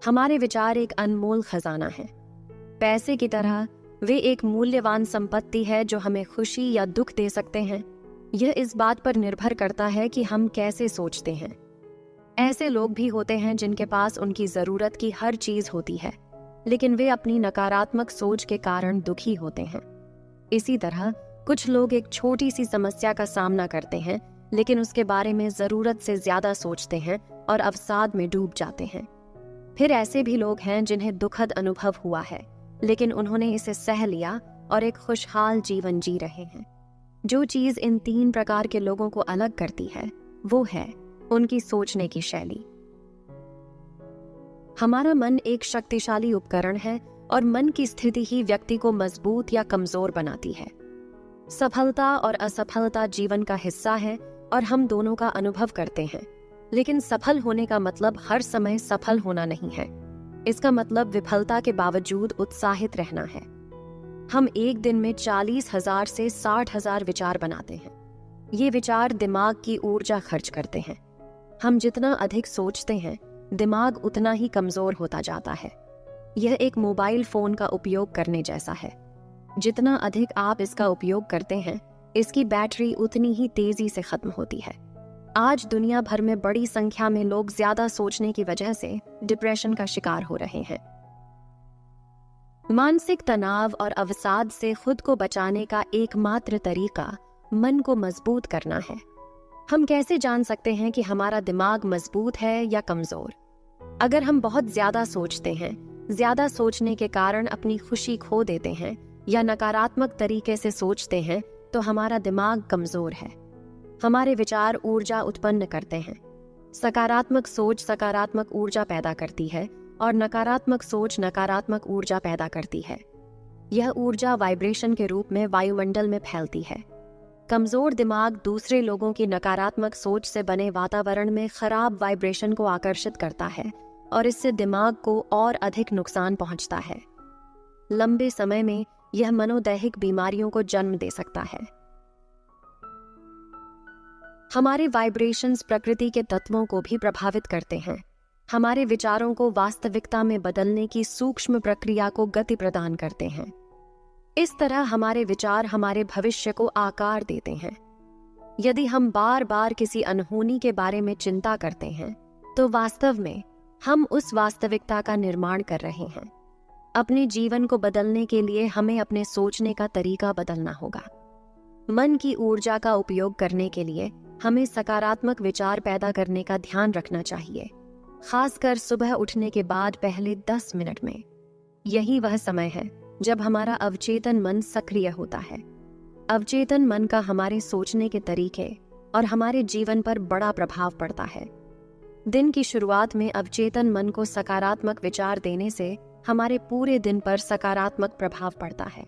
हमारे विचार एक अनमोल खजाना है। पैसे की तरह वे एक मूल्यवान संपत्ति है जो हमें खुशी या दुख दे सकते हैं। यह इस बात पर निर्भर करता है कि हम कैसे सोचते हैं। ऐसे लोग भी होते हैं जिनके पास उनकी जरूरत की हर चीज होती है, लेकिन वे अपनी नकारात्मक सोच के कारण दुखी होते हैं। इसी तरह कुछ लोग एक छोटी सी समस्या का सामना करते हैं, लेकिन उसके बारे में जरूरत से ज्यादा सोचते हैं और अवसाद में डूब जाते हैं। फिर ऐसे भी लोग हैं जिन्हें दुखद अनुभव हुआ है, लेकिन उन्होंने इसे सह लिया और एक खुशहाल जीवन जी रहे हैं। जो चीज इन 3 प्रकार के लोगों को अलग करती है वो है उनकी सोचने की शैली। हमारा मन एक शक्तिशाली उपकरण है और मन की स्थिति ही व्यक्ति को मजबूत या कमजोर बनाती है। सफलता और असफलता जीवन का हिस्सा है और हम दोनों का अनुभव करते हैं, लेकिन सफल होने का मतलब हर समय सफल होना नहीं है। इसका मतलब विफलता के बावजूद उत्साहित रहना है। हम एक दिन में 40,000 से 60,000 विचार बनाते हैं। ये विचार दिमाग की ऊर्जा खर्च करते हैं। हम जितना अधिक सोचते हैं, दिमाग उतना ही कमजोर होता जाता है। यह एक मोबाइल फोन का उपयोग करने जैसा है। जितना अधिक आप इसका उपयोग करते हैं, इसकी बैटरी उतनी ही तेजी से खत्म होती है। आज दुनिया भर में बड़ी संख्या में लोग ज्यादा सोचने की वजह से डिप्रेशन का शिकार हो रहे हैं। मानसिक तनाव और अवसाद से खुद को बचाने का एकमात्र तरीका मन को मजबूत करना है। हम कैसे जान सकते हैं कि हमारा दिमाग मजबूत है या कमजोर? अगर हम बहुत ज्यादा सोचते हैं, ज्यादा सोचने के कारण अपनी खुशी खो देते हैं या नकारात्मक तरीके से सोचते हैं, तो हमारा दिमाग कमजोर है। हमारे विचार ऊर्जा उत्पन्न करते हैं। सकारात्मक सोच सकारात्मक ऊर्जा पैदा करती है और नकारात्मक सोच नकारात्मक ऊर्जा पैदा करती है। यह ऊर्जा वाइब्रेशन के रूप में वायुमंडल में फैलती है। कमजोर दिमाग दूसरे लोगों की नकारात्मक सोच से बने वातावरण में खराब वाइब्रेशन को आकर्षित करता है और इससे दिमाग को और अधिक नुकसान पहुंचता है। लंबे समय में यह मनोदैहिक बीमारियों को जन्म दे सकता है। हमारे वाइब्रेशंस प्रकृति के तत्वों को भी प्रभावित करते हैं। हमारे विचारों को वास्तविकता में बदलने की सूक्ष्म प्रक्रिया को गति प्रदान करते हैं। इस तरह हमारे विचार हमारे भविष्य को आकार देते हैं। यदि हम बार बार किसी अनहोनी के बारे में चिंता करते हैं, तो वास्तव में हम उस वास्तविकता का निर्माण कर रहे हैं। अपने जीवन को बदलने के लिए हमें अपने सोचने का तरीका बदलना होगा। मन की ऊर्जा का उपयोग करने के लिए हमें सकारात्मक विचार पैदा करने का ध्यान रखना चाहिए, खासकर सुबह उठने के बाद पहले 10 मिनट में। यही वह समय है जब हमारा अवचेतन मन सक्रिय होता है। अवचेतन मन का हमारे सोचने के तरीके और हमारे जीवन पर बड़ा प्रभाव पड़ता है। दिन की शुरुआत में अवचेतन मन को सकारात्मक विचार देने से हमारे पूरे दिन पर सकारात्मक प्रभाव पड़ता है।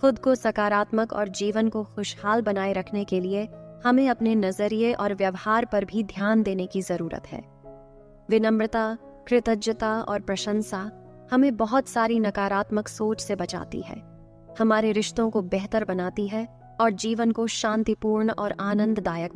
खुद को सकारात्मक और जीवन को खुशहाल बनाए रखने के लिए हमें अपने नजरिए और व्यवहार पर भी ध्यान देने की जरूरत है। विनम्रता, कृतज्ञता और प्रशंसा हमें बहुत सारी नकारात्मक सोच से बचाती है, हमारे रिश्तों को बेहतर बनाती है और जीवन को शांतिपूर्ण और आनंददायक